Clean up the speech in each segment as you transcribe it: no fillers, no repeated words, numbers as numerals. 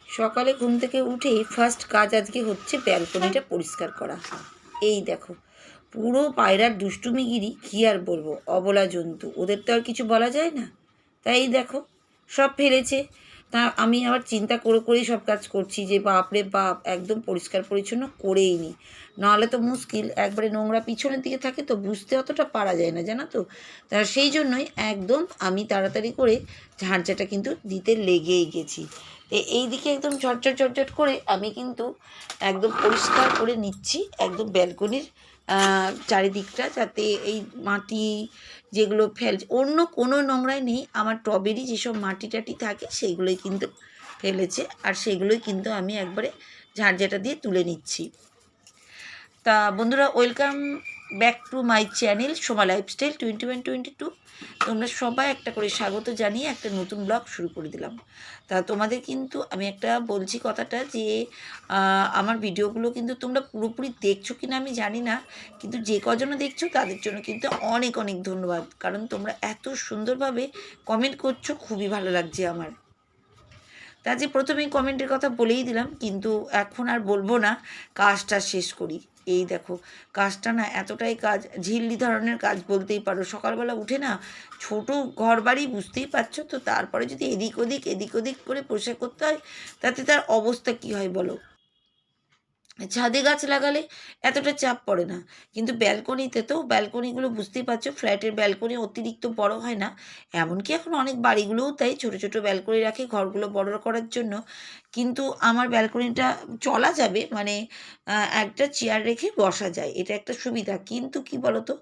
সকালে ঘুম থেকে উঠেই ফার্স্ট কাজ আজকে হচ্ছে ব্যালকনিটা পরিষ্কার করা। এই দেখো, পুরো পায়রার দুষ্টুমিগিরি কী আর বলবো, অবলা জন্তু, ওদের তো আর কিছু বলা যায় না। তাই দেখো, সব ফেলেছে। তা আমি আবার চিন্তা করে করেই সব কাজ করছি যে বাপরে বাপ, একদম পরিষ্কার পরিচ্ছন্ন করেই নিই, নাহলে তো মুশকিল। একবারে নোংরা পিছনের দিকে থাকে তো বুঝতে অতটা পারা যায় না, জানো তো। তা সেই জন্যই একদম আমি তাড়াতাড়ি করে ঝাঁঝাটা কিন্তু দিতে লেগেই গেছি। এই দিকে একদম ঝটঝট ঝটঝট করে আমি কিন্তু একদম পরিষ্কার করে নিচ্ছি একদম ব্যালকনির চারিদিকটা, যাতে এই মাটি যেগুলো অন্য কোনো নোংরাই নেই, আমার টবেরই যেসব মাটি টাটি থাকে সেইগুলোই কিন্তু ফেলেছে, আর সেগুলোই কিন্তু আমি একবারে ঝাড়ঝাটা দিয়ে তুলে নিচ্ছি। তা বন্ধুরা, welcome back to my channel Soma lifestyle 2122। তোমরা সবাই একটা করে স্বাগত জানিয়ে একটা নতুন ব্লগ শুরু করে দিলাম। তা তোমাদের কিন্তু আমি একটা বলছি কথাটা যে আমার ভিডিওগুলো কিন্তু তোমরা পুরোপুরি দেখছো কি না আমি জানি না, কিন্তু যে কজনও দেখছো তাদের জন্য কিন্তু অনেক অনেক ধন্যবাদ, কারণ তোমরা এত সুন্দরভাবে কমেন্ট করছো, খুবই ভালো লাগছে আমার। তা যে প্রথমেই কমেন্টের কথা বলেই দিলাম, কিন্তু এখন আর বলবো না, কাজটা শেষ করি। এই দেখো, কাজটা না এতটাই কাজ, ঝিল্লি ধরনের কাজ বলতেই পারো। সকালবেলা উঠে না, ছোট ঘর বাড়ি বুঝতেই পারছো তো, তারপরে যদি এদিক ওদিক করে পরিষ্কার করতে হয়, তাতে তার অবস্থা কী হয় বলো। ছাদে গাছ লাগালে এতটা চাপ পড়ে না, কিন্তু ব্যালকনিতে তো, ব্যালকনিগুলো বুঝতেই পারছো, ফ্ল্যাটের ব্যালকনি অতিরিক্ত বড় হয় না। এমনকি এখন অনেক বাড়িগুলোও তাই ছোট ছোট ব্যালকনি রাখে ঘরগুলো বড় করার জন্য। কিন্তু আমার ব্যালকনিটা চলা যাবে, মানে একটা চেয়ার রেখে বসা যায়, এটা একটা সুবিধা। কিন্তু কি বলতো,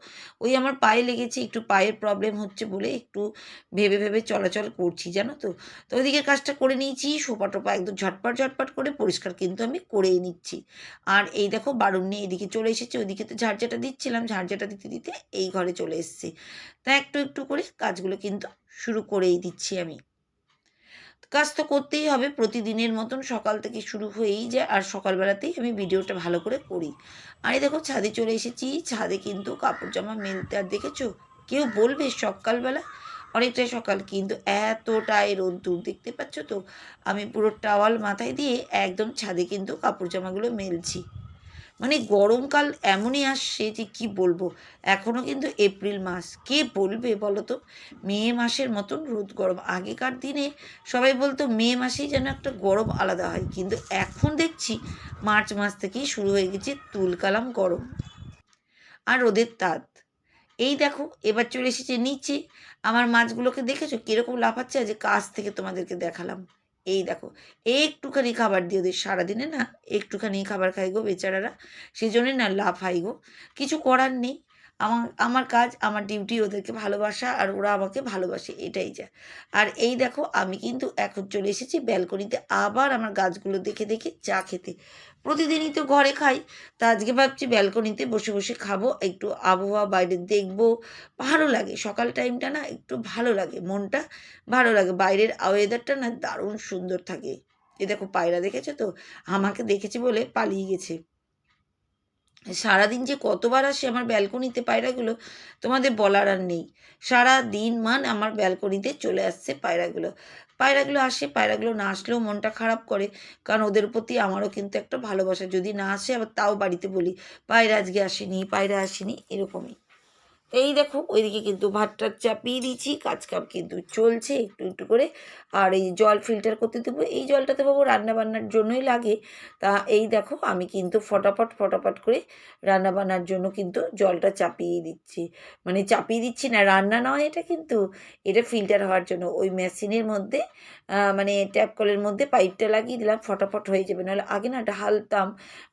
ওই আমার পায়ে লেগেছে, একটু পায়ের প্রবলেম হচ্ছে বলে একটু ভেবে ভেবে চলাচল করছি, জানো তো। তো ওইদিকে কাজটা করে নিয়েছি, সোপা টোপা একদম ঝটপট ঝটপট করে পরিষ্কার কিন্তু আমি করেই নিচ্ছি। আর এই দেখো, বারুন নিয়ে এদিকে চলে এসেছে, ওইদিকে তো ঝাড়ঝাটা দিচ্ছিলাম, ঝাড়ঝাটা দিতে দিতে এই ঘরে চলে এসেছি। তা একটু একটু করে কাজগুলো কিন্তু শুরু করেই দিচ্ছি আমি। কাজ তো করতেই হবে, প্রতিদিনের মতন সকাল থেকে শুরু হয়েই যায়, আর সকালবেলাতেই আমি ভিডিওটা ভালো করে করি। আর এই দেখো, ছাদে চলে এসেছি, ছাদে কিন্তু কাপড় জামা মেলতে, আর দেখেছো, কেউ বলবে সকালবেলা, অনেকটাই সকাল, কিন্তু এতটাই রোদ্দুর দেখতে পাচ্ছ তো, আমি পুরো টাওয়াল মাথায় দিয়ে একদম ছাদে কিন্তু কাপড় জামাগুলো মেলছি। মানে গরমকাল এমনই আসছে যে কি বলবো। এখনও কিন্তু এপ্রিল মাস, কে বলবে বলো তো মে মাসের মতন রোদ গরম। আগেকার দিনে সবাই বলতো মে মাসেই যেন একটা গরম আলাদা হয়, কিন্তু এখন দেখছি মার্চ মাস থেকেই শুরু হয়ে গেছে তুলকালাম গরম আর রোদের তাত। এই দেখো, এবার চলে এসেছে নিচে। আমার মাছগুলোকে দেখেছো কীরকম লাফাচ্ছে, যে কাছ থেকে তোমাদেরকে দেখালাম। এই দেখো, একটুখানি খাবার দিয়ে ওদের, সারাদিনে না একটুখানি খাবার খাই গো বেচারারা, সেই জন্যই না লাফাই গো। কিছু করার নেই, আমার আমার কাজ, আমার ডিউটি ওদেরকে ভালোবাসা, আর ওরা আমাকে ভালোবাসে, এটাই যা। আর এই দেখো, আমি কিন্তু এখন চলে এসেছি ব্যালকনিতে আবার আমার গাছগুলো দেখে দেখে চা খেতে। প্রতিদিনই তো ঘরে খাই, তা আজকে ভাবছি ব্যালকনিতে বসে বসে খাবো, একটু আবহাওয়া বাইরে দেখবো। ভালো লাগে সকাল টাইমটা, না একটু ভালো লাগে, মনটা ভালো লাগে, বাইরের ওয়েদারটা না দারুণ সুন্দর থাকে। এ দেখো, পায়রা দেখেছো তো, আমাকে দেখেছে বলে পালিয়ে গেছে। সারাদিন যে কতবার আসে আমার ব্যালকনিতে পায়রাগুলো, তোমাদের বলার আর নেই। সারা দিন আমার ব্যালকনিতে চলে আসছে পায়রাগুলো। পায়রাগুলো আসে, পায়রাগুলো না আসলেও মনটা খারাপ করে, কারণ ওদের প্রতি আমারও কিন্তু একটা ভালোবাসা। যদি না আসে আবার তাও বাড়িতে বলি, পায়রা আজকে আসেনি, পায়রা আসেনি, এরকমই। এই দেখো, ওইদিকে কিন্তু ভাতটা চাপিয়ে দিয়েছি, কাজ কাম কিন্তু চলছে একটু একটু করে। আর এই জল ফিল্টার করতে দেবো, এই জলটা তো বাবু রান্নাবান্নার জন্যই লাগে। তা এই দেখো, আমি কিন্তু ফটাফট ফটাফট করে রান্নাবান্নার জন্য কিন্তু জলটা চাপিয়ে দিচ্ছি। মানে চাপিয়ে দিচ্ছি না, রান্না নয় এটা, কিন্তু এটা ফিল্টার হওয়ার জন্য ওই মেশিনের মধ্যে, মানে ট্যাপ কলের মধ্যে পাইপটা লাগিয়ে দিলাম, ফটাফট হয়ে যাবে। নাহলে আগে না ঢালতাম,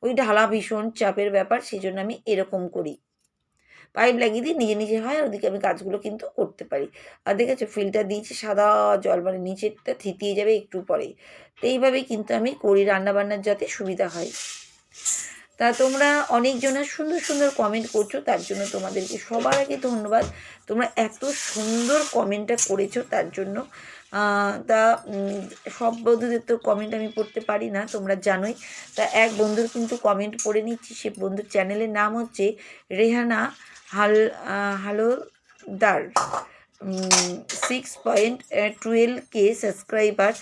ওই ঢালা ভীষণ চাপের ব্যাপার, সেই জন্য আমি এরকম করি, পাইপ লাগিয়ে দিই, নিজে নিজে হয়, আর ওদিকে আমি কাজগুলো কিন্তু করতে পারি। আর দেখেছো, ফিল্টার দিয়েছি সাদা জল, মানে নিচেরটা থিতিয়ে যাবে একটু পরেই। তো এইভাবেই কিন্তু আমি করি, রান্নাবান্নার যাতে সুবিধা হয়। তা তোমরা অনেকজনের সুন্দর সুন্দর কমেন্ট করছো, তার জন্য তোমাদেরকে সবার আগে ধন্যবাদ। তোমরা এত সুন্দর কমেন্টটা করেছো, তার জন্য। তা সব বন্ধুদের তো কমেন্ট আমি পড়তে পারি না, তোমরা জানোই। তা এক বন্ধুর কিন্তু কমেন্ট পড়ে নিচ্ছি, সে বন্ধুর চ্যানেলের নাম হচ্ছে রেহানা হাল হালদার। 6.12K সাবস্ক্রাইবার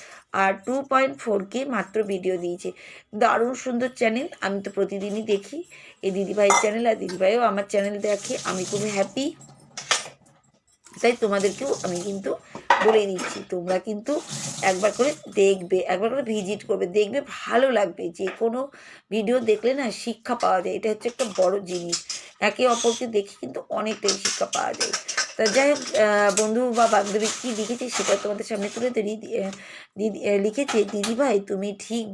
আর 2.4K মাত্র ভিডিও দিয়েছে। দারুণ সুন্দর চ্যানেল, আমি তো প্রতিদিনই দেখি এই দিদিভাইয়ের চ্যানেল, আর দিদিভাইও আমার চ্যানেল দেখে, আমি খুব হ্যাপি। তাই তোমাদেরকেও আমি কিন্তু বলে দিচ্ছি, তোমরা কিন্তু একবার করে দেখবে, একবার করে ভিজিট করবে, দেখবে ভালো লাগবে। যে কোনো ভিডিও দেখলে না শিক্ষা পাওয়া যায়, এটা হচ্ছে একটা বড় জিনিস। একে অপরকে দেখে কিন্তু অনেকটাই শিক্ষা পাওয়া যায়। তা যাই হোক, বন্ধু বা বান্ধবী কী লিখেছে সেটা তোমাদের সামনে তুলে ধরি। দিদি লিখেছে, দিদিভাই তুমি ঠিক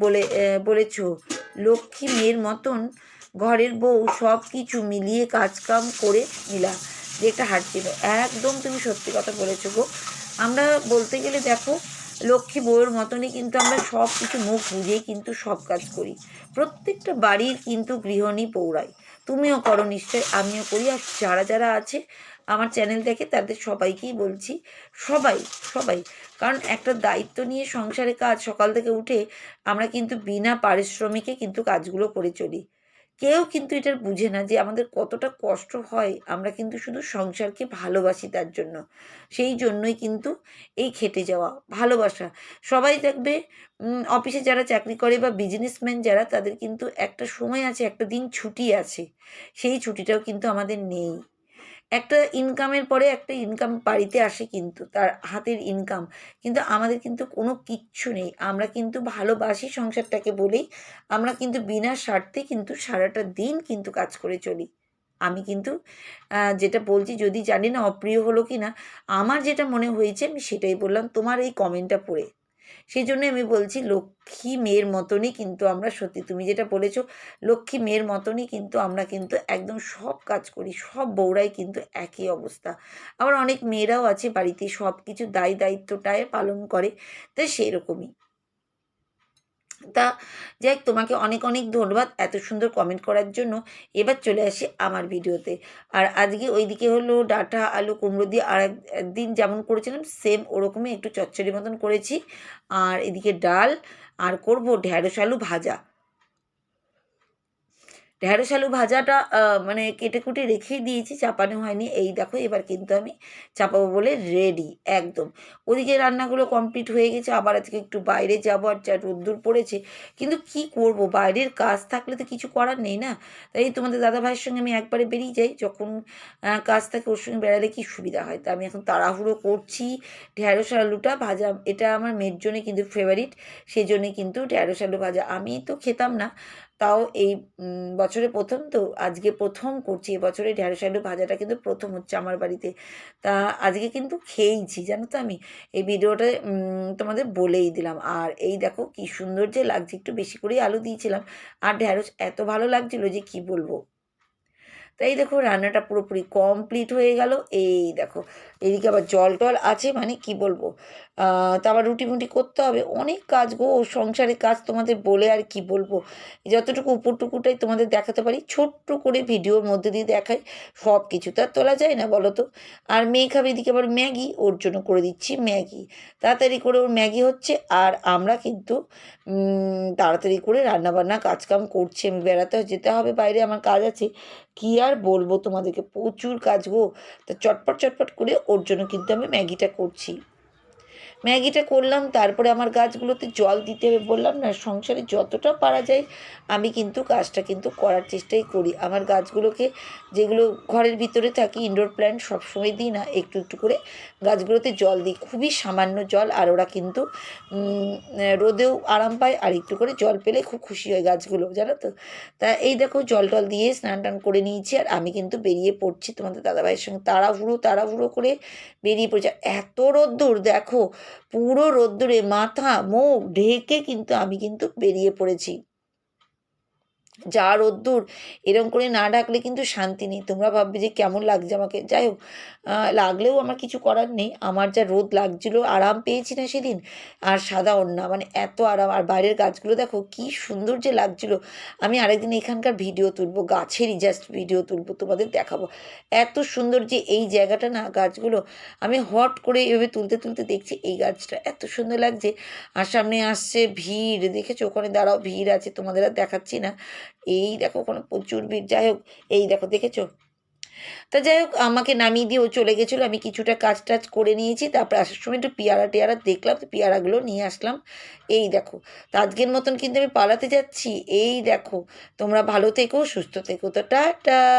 বলেছ, লক্ষ্মী মেয়ের মতন ঘরের বউ সব কিছু মিলিয়ে কাজকাম করে নিলা, যে একটা হাট ছিল। একদম তুমি সত্যি কথা বলেছো গো। আমরা বলতে গেলে দেখো, লক্ষ্মী বউয়ের মতনই কিন্তু আমরা সব কিছু মুখ বুঝেই কিন্তু সব কাজ করি। প্রত্যেকটা বাড়ির কিন্তু গৃহিণী পৌঁড়ায়। তুমিও করো নিশ্চয়, আমিও করি। আর যারা যারা আছে আমার চ্যানেল দেখে তাদের সবাইকেই বলছি, সবাই সবাই, কারণ একটা দায়িত্ব নিয়ে সংসারে কাজ, সকাল থেকে উঠে আমরা কিন্তু বিনা পারিশ্রমিকে কিন্তু কাজগুলো করে চলি। কেউ কিন্তু এটার বুঝে না যে আমাদের কতটা কষ্ট হয়। আমরা কিন্তু শুধু সংসারকে ভালোবাসি তার জন্য, সেই জন্যই কিন্তু এই খেটে যাওয়া ভালোবাসা। সবাই দেখবে অফিসে যারা চাকরি করে বা বিজনেসম্যান যারা, তাদের কিন্তু একটা সময় আছে, একটা দিন ছুটি আছে, সেই ছুটিটাও কিন্তু আমাদের নেই। একটা ইনকামের পরে একটা ইনকাম বাড়িতে আসে, কিন্তু তার হাতের ইনকাম, কিন্তু আমাদের কিন্তু কোনো কিচ্ছু নেই। আমরা কিন্তু ভালোবাসি সংসারটাকে বলেই আমরা কিন্তু বিনা স্বার্থে কিন্তু সারাটা দিন কিন্তু কাজ করে চলি। আমি কিন্তু যেটা বলছি, যদি জানি না অপ্রিয় হলো কি না, আমার যেটা মনে হয়েছে আমি সেটাই বললাম তোমার এই কমেন্টটা পড়ে। সেই জন্য আমি বলছি, লক্ষ্মী মেয়ের মতনই কিন্তু আমরা, সত্যি তুমি যেটা বলেছো, লক্ষ্মী মেয়ের মতনই কিন্তু আমরা কিন্তু একদম সব কাজ করি। সব বউরাই কিন্তু একই অবস্থা। আবার অনেক মেয়েরাও আছে বাড়িতে সব কিছু দায়িত্বটায় পালন করে, তাই সেরকমই। তা যাই হোক, তোমাকে অনেক অনেক ধন্যবাদ এত সুন্দর কমেন্ট করার জন্য। এবার চলে আসি আমার ভিডিওতে। আর আজকে ওইদিকে হলো ডাঁটা আলু কুমড়ো দিয়ে, আর একদিন যেমন করেছিলাম সেম ওরকমই একটু চচ্চড়ি মতন করেছি। আর এদিকে ডাল, আর করব ঢ্যাঁড়স আলু ভাজা। ঢ্যাঁড়স আলু ভাজাটা মানে কেটে কুটে রেখেই দিয়েছি, চাপানো হয়নি। এই দেখো, এবার কিন্তু আমি চাপাবো বলে রেডি একদম। ওদিকে রান্নাগুলো কমপ্লিট হয়ে গেছে, আবার আজকে একটু বাইরে যাবো, আর যা রোদ্দুর পড়েছে। কিন্তু কি করব, বাইরের কাজ থাকলে তো কিছু করার নেই না। তাই তোমাদের দাদা ভাইয়ের সঙ্গে আমি একবারে বেরিয়ে যাই, যখন কাজ থাকে ওর সঙ্গে বেড়ালে কি সুবিধা হয়। তা আমি এখন তাড়াহুড়ো করছি। ঢ্যাঁড়স আলুটা ভাজা, এটা আমার মেয়ের জন্যে কিন্তু ফেভারিট, সেই জন্যে কিন্তু ঢ্যাঁড়স আলু ভাজা। আমি তো খেতাম না, তাও এই বছরে প্রথম তো, আজকে প্রথম করছি। এবছরে ঢ্যাঁড়স আলু ভাজাটা কিন্তু প্রথম হচ্ছে আমার বাড়িতে। তা আজকে কিন্তু খেয়েইছি, জানো তো। আমি এই ভিডিওটা তোমাদের বলেই দিলাম। আর এই দেখো কি সুন্দর যে লাগছে, একটু বেশি করেই আলু দিয়েছিলাম, আর ঢ্যাঁড়স এত ভালো লাগছিল যে কি বলবো। তাই দেখো, রান্নাটা পুরোপুরি কমপ্লিট হয়ে গেল। এই দেখো, এদিকে আবার জল টল আছে, মানে কি বলবো। তা আবার রুটি মুটি করতে হবে, অনেক কাজ গো, সংসারের কাজ তোমাদের বলে আর কি বলবো। যতটুকু উপরটুকুটাই তোমাদের দেখাতে পারি, ছোট্ট করে ভিডিওর মধ্যে দিয়ে দেখাই। সব কিছু তো আর তোলা যায় না, বলো তো। আর মেয়ে খাবে এদিকে আবার ম্যাগি, ওর জন্য করে দিচ্ছি ম্যাগি। তাড়াতাড়ি করে ওর ম্যাগি হচ্ছে, আর আমরা কিন্তু তাড়াতাড়ি করে রান্নাবান্না কাজকাম করছি। আমি বেড়াতে যেতে হবে বাইরে, আমার কাজ আছে। কী আর বলবো তোমাদেরকে, প্রচুর কাজ গো। তা চটপট চটপট করে ওর জন্য কিন্তু আমি ম্যাগিটা করছি। ম্যাগিটা করলাম, তারপরে আমার গাছগুলোতে জল দিতে হবে। বললাম না, সংসারে যতটা পারা যায় আমি কিন্তু কাজটা কিন্তু করার চেষ্টাই করি। আমার গাছগুলোকে, যেগুলো ঘরের ভিতরে থাকি, ইনডোর প্ল্যান্ট, সবসময় দিই না, একটু একটু করে গাছগুলোতে জল দিই, খুবই সামান্য জল। আর ওরা কিন্তু রোদেও আরাম পায়, আর একটু করে জল পেলে খুব খুশি হয় গাছগুলো, জানো তো। তা এই দেখো, জল টল দিয়ে স্নান টান করে নিয়েছি, আর আমি কিন্তু বেরিয়ে পড়ছি তোমাদের দাদাভাইয়ের সঙ্গে। তাড়াহুড়ো তাড়াহুড়ো করে বেরিয়ে পড়ছি। এত রোদ্দুর দেখো, পুরো রোদ্দুরে মাথা মুখ ঢেকে কিন্তু আমি কিন্তু বেরিয়ে পড়েছি। যা রোদ্দুর, এরম করে না ডাকলে কিন্তু শান্তি নেই। তোমরা ভাববে যে কেমন লাগছে আমাকে। যাই হোক, লাগলেও আমার কিছু করার নেই। আমার যা রোদ লাগছিল, আরাম পেয়েছি না সেদিন। আর সাদা ওড়না, মানে এত আরাম। আর বাইরের গাছগুলো দেখো কি সুন্দর যে লাগছিল। আমি আরেকদিন এখানকার ভিডিও তুলবো, গাছেরই জাস্ট ভিডিও তুলবো, তোমাদের দেখাবো। এত সুন্দর যে এই জায়গাটা না, গাছগুলো আমি হট করে এভাবে তুলতে তুলতে দেখছি এই গাছটা এত সুন্দর লাগছে। আর সামনে আসছে ভিড়, দেখেছো ওখানে দাঁড়াও, ভিড় আছে, তোমাদের আর দেখাচ্ছি না। এই দেখো ওখানে প্রচুর ভিড়। যাই হোক, এই দেখো দেখেছো, তা যাই হোক আমাকে নামিয়ে দিয়ে ও চলে গেছিলো, আমি কিছুটা কাজ টাজ করে নিয়েছি। তারপর আসার সময় একটু পেয়ারা টেয়ারা দেখলাম, তো পেয়ারাগুলো নিয়ে আসলাম। এই দেখো, তো আজকের মতন কিন্তু আমি পালাতে যাচ্ছি। এই দেখো, তোমরা ভালো থেকো, সুস্থ থেকো, তো টাটা।